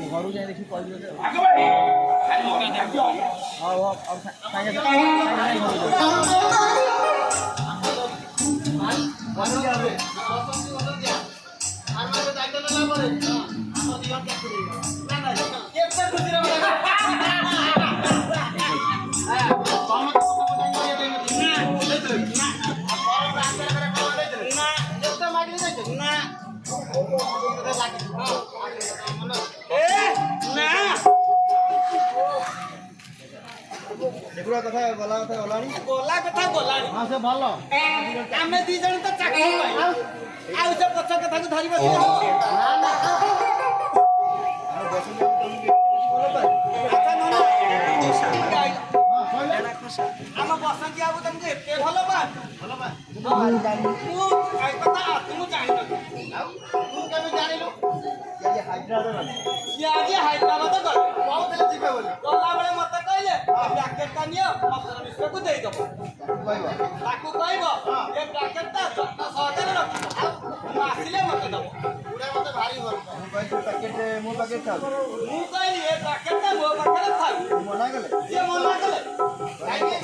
ঘরু যাই দেখি কথা গলা কথা গলানি গলা কথা গলানি হ্যাঁ সে ভালো ଆମେ ଦି ଜଣ ତ ଚାକିରି ପାଇଲା ଆଉ ସେ ପଛ କଥାକୁ ଧରି ବସି ନା ନା ଆଉ ବସି ଭଲ ପାଏ ଆଚ୍ଛା ନନା ଆମ ବସନ୍ତି ବାବୁ ତମକୁ ଏତେ ଭଲ ପା ମୁଁ ଆଇ କଥା ମୁଁ ଜାଣିନ ଆଉ ତୁ କେବେ ଜାଣିଲୁ ଆଜି ହାଇଦ୍ରାବାଦ ଗଲେ କହୁଥିଲେ ଯିବେ ବୋଲି ଗଲାବେଳେ ମତେ କହିଲେ ଜ୍ୟାକେଟଟା ନିଅ ମକର ମିଶ୍ରକୁ ଦେଇଦବ ତାକୁ କହିବ ଏ ଜ୍ୟାକେଟଟା ଯତ୍ନ ସହକାରେ ରଖିବ ମୁଁ ଆସିଲେ ମତେ ଦବ ପୁରା ମତେ ଭାରି ଭଲ ମୁଁ କହିଲି ପ୍ୟାକେଟ ମୋ ପାଖରେ ଥାଉ ମୁଁ କହିଲି ଏ ଜ୍ୟାକେଟଟା ମୋ ପାଖରେ ଥାଉ ମନା କଲେ ସିଏ ମନା କଲେ କାହିଁକି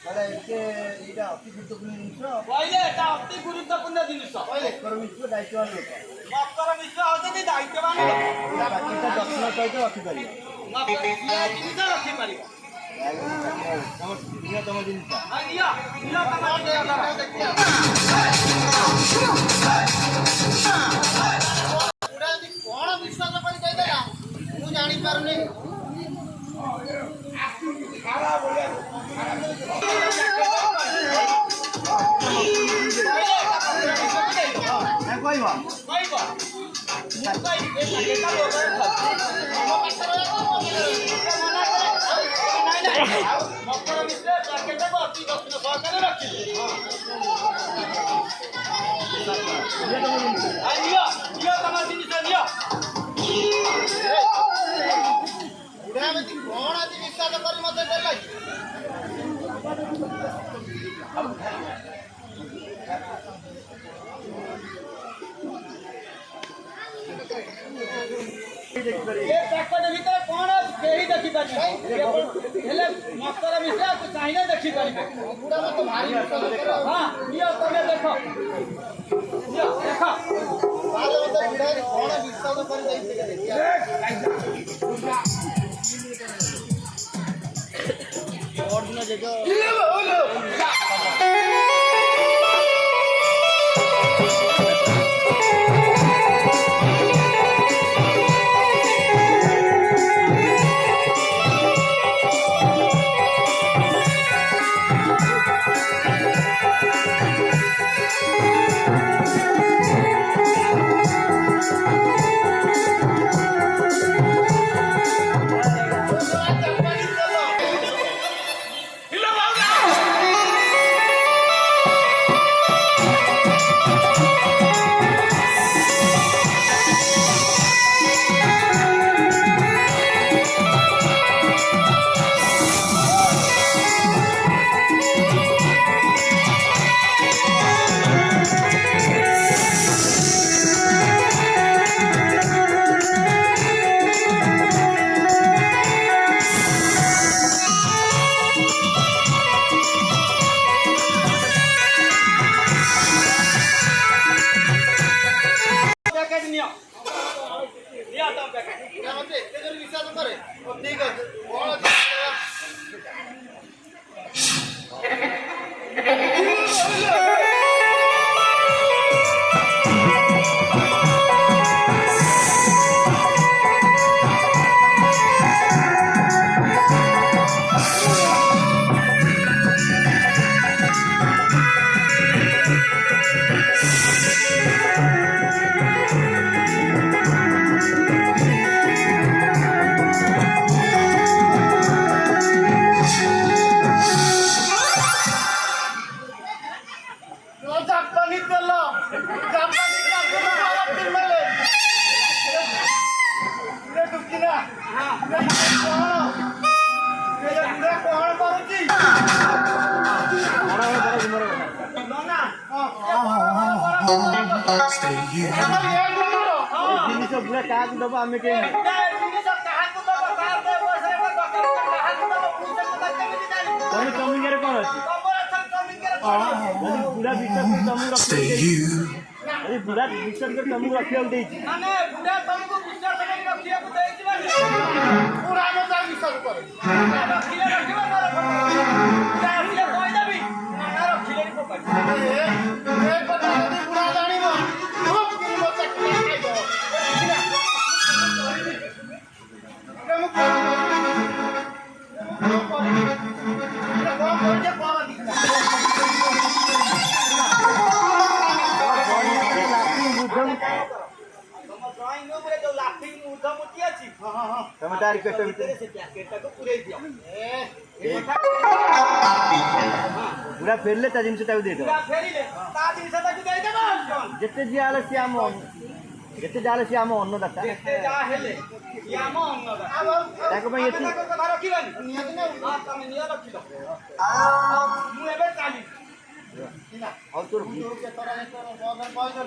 କହିଲେ ଏଇଟା ଅତି ଗୁରୁତ୍ୱପୂର୍ଣ୍ଣ ଜିନିଷ କହିଲେ ଏଟା ଅତି ଗୁରୁତ୍ୱପୂର୍ଣ୍ଣ ଜିନିଷ କହିଲେ ମକର ମିଶ୍ର ଦାୟିତ୍ୱବାନ ଲୋକ ମକର ମିଶ୍ର ହଉଛନ୍ତି ଦାୟିତ୍ୱବାନ ଲୋକ ପ୍ୟାକେଟଟା ଯତ୍ନ ସହିତ ରଖିପାରିବ ଜିନିଷ ରଖିପାରିବ ତମ ଜିନିଷ କଣ ବିଶ୍ୱାସ କରି କହିଦେଲା ମୁଁ ଜାଣିପାରୁନି କହିବ କହିବ ମକର ମିଶ୍ର ଜ୍ୟାକେଟଟାକୁ ଅତି ଯତ୍ନ ସହକାରେ ରଖିଲି ନିଅ ନିଅ ତମ ଜିନିଷ ନିଅ କଣ ଆଜି ବିଶ୍ୱାସ କରି ମତେ ଦେଲା ଭିତରେ କଣ କେହି ଦେଖିପାରିବେ ହେଲେ ମକର ମିଶ୍ର ଚାହିଁଲେ ଦେଖିପାରିବେ ହଁ ନିଅ ତମେ ଦେଖ ଦେଖ କଣ ବିଶ୍ୱାସ କରି জাপানি তেল জাপানি কাপড় খারাপ দিলে রে টুকি না রে কোন করছি না Stay you. জিনিস পুরো কাজ দেব আমি কে জিনিস কাহাকু দেব কার দেব পয়সা কাহাকু দেব পুলিশ কথা কেমনে জানি তুমি কমিংরে কোন আছে কমর আছে কমিংরে পুরা বিশ্বাস তুমি Stay you. अरे बुढ़ा विश्वास कर तुमको रखियो दे माने बुढ़ा तुमको विश्वास कर रखियो को देई दिबा पूरा में जा विश्वास कर रखिले रखिबा तार जा रखिले कोई देबी ना रखिले को कर ए पता नहीं बुढ़ा जानिबो खूब की मत खाई दो पूरा फेरले ता जिनसे ताऊ दे दो फेरिले ता जिनसे ताऊ दे देबो जते जाले से आम जते जाले से आम अन्नदाता जते जा हेले या आम अन्नदाता ताको भाई एती तो रखिबानी नियत ने हां तमे नियत रखिलो मु एबे चाली और तोर के तोरा ने तोर बदर बदर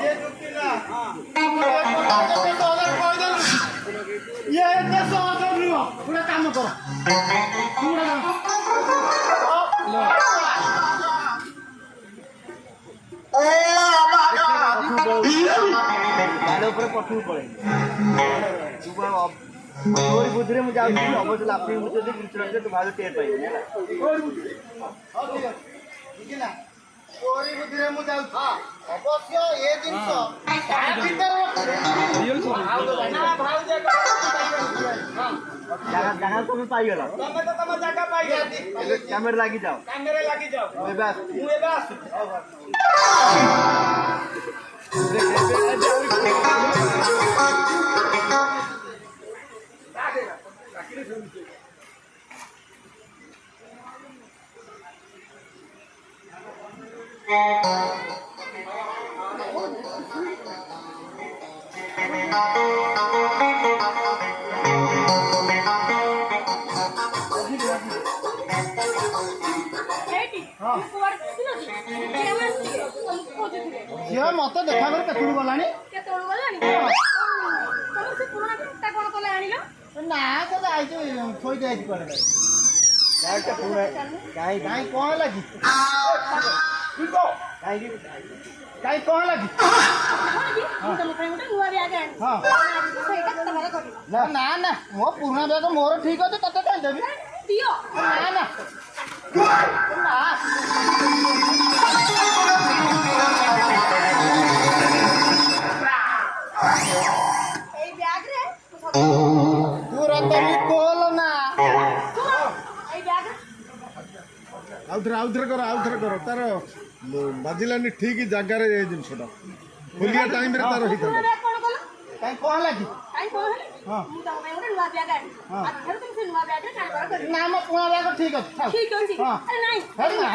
ये दुकिना हां ये इतने सोचो नहीं हो पूरा काम करो पूरा गाड़ी ऊपर पठू पड़े और बुद्धरे में जाओ अवश्य लापी मुझे से कुछ तो भाग टेर पाई है और ठीक है ना और बुद्धरे में जाओ हां अवश्य ये दिन सो भीतर रियल सो ना भाव जगह हां जगह तो मैं पाई गेला तमे तो तमे जगह पाई गेली कैमरा लागी जाओ ओए बस झियो मत देखा कर केतुर गलानी ना तो आई थोई दे पड़े डायरेक्ट पूरा गाय गाय कोन लगी ठीक गाय गाय कोन लगी हां ना ना ना मो पुराना बैग मोर ठीक होते तते काई देबी दियो ना ना ना এই ব্যাগ রে পুরা তুমি কোল না এই ব্যাগ आउथरे करो तार बाजिलानी ठीक जगार ये जिनसटा खोलिया टाइम रे तार हित काई कोन लागी काई कोन हां मु त मैं ଗୋଟେ ନୂଆ ବ୍ୟାଗ ଆଣି ଆଥର ତୁମ ସେ ନୂଆ ବ୍ୟାଗ ରେ କାରବାର କରି ना म पुरा बैग ठीक ଅଛି ठीक ଅଛି अरे नहीं अरे ना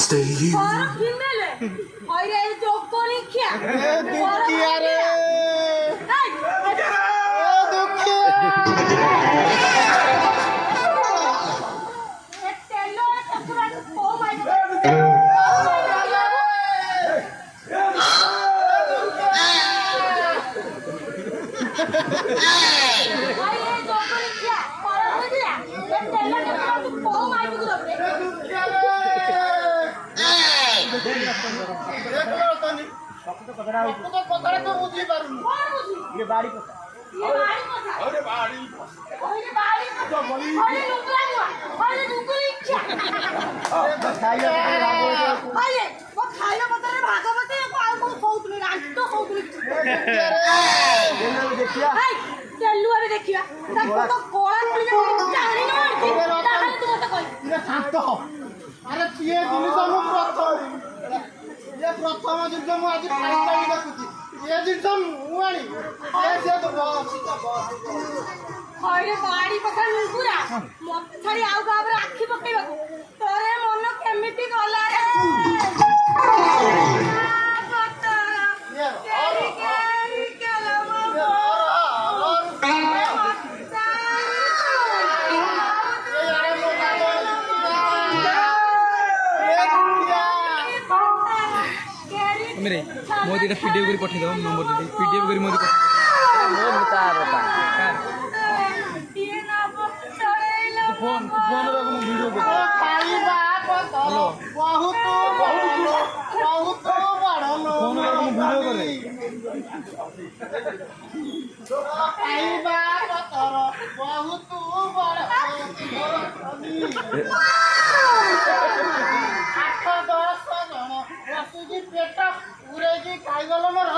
Stay you. दुखिया रे ओ दुखिया ये बाड़ी पता अरे बाड़ी खाइए खाइए वो खाइए बता रहे भागवत है को ଦେଖିବା ହାଇ ତେଲୁ ଏବେ ଦେଖିବା ତାକୁ ତ କଳା ପଡି ଜାଣି ନ ତାହେଲେ ତୁ ମତେ କହିବୁ ଶାନ୍ତ ଆରେ କିଏ ଜିନିଷ ମୁଁ ପ୍ରଥମ ଇଏ ପ୍ରଥମ ଜିନିଷ ମୁଁ ଆଜି ଫାଷ୍ଟ ଟାଇମ୍ ଦେଖୁଛି ଏ ଜିନିଷ ମୁଁ ଆଣି ସେ ତ ବସ ହଇରେ ବାଡି କଥା ପୁରା ମତେ ଛାଡି ଆଉ କାହା ଉପରେ ଆଖି ପକେଇବାକୁ ତୋର ଏ ମନ କେମିତି ଗଲା ରେ मेरे मोदी टा पीडीएफ करी पठेइ दो नंबर दे पीडीएफ करी मोदी ମୋର ତାର फोन फोन रे को वीडियो कर ଖାଇବା ପତର ବହୁତ ବହୁତ ବଡ଼ फोन रे को वीडियो करे ଖାଇବା ପତର ବହୁତ ବଡ଼ 8-10 ଜଣ ବସିକି ପେଟ ପୁରେଇକି ଖାଇଗଲ ମୋର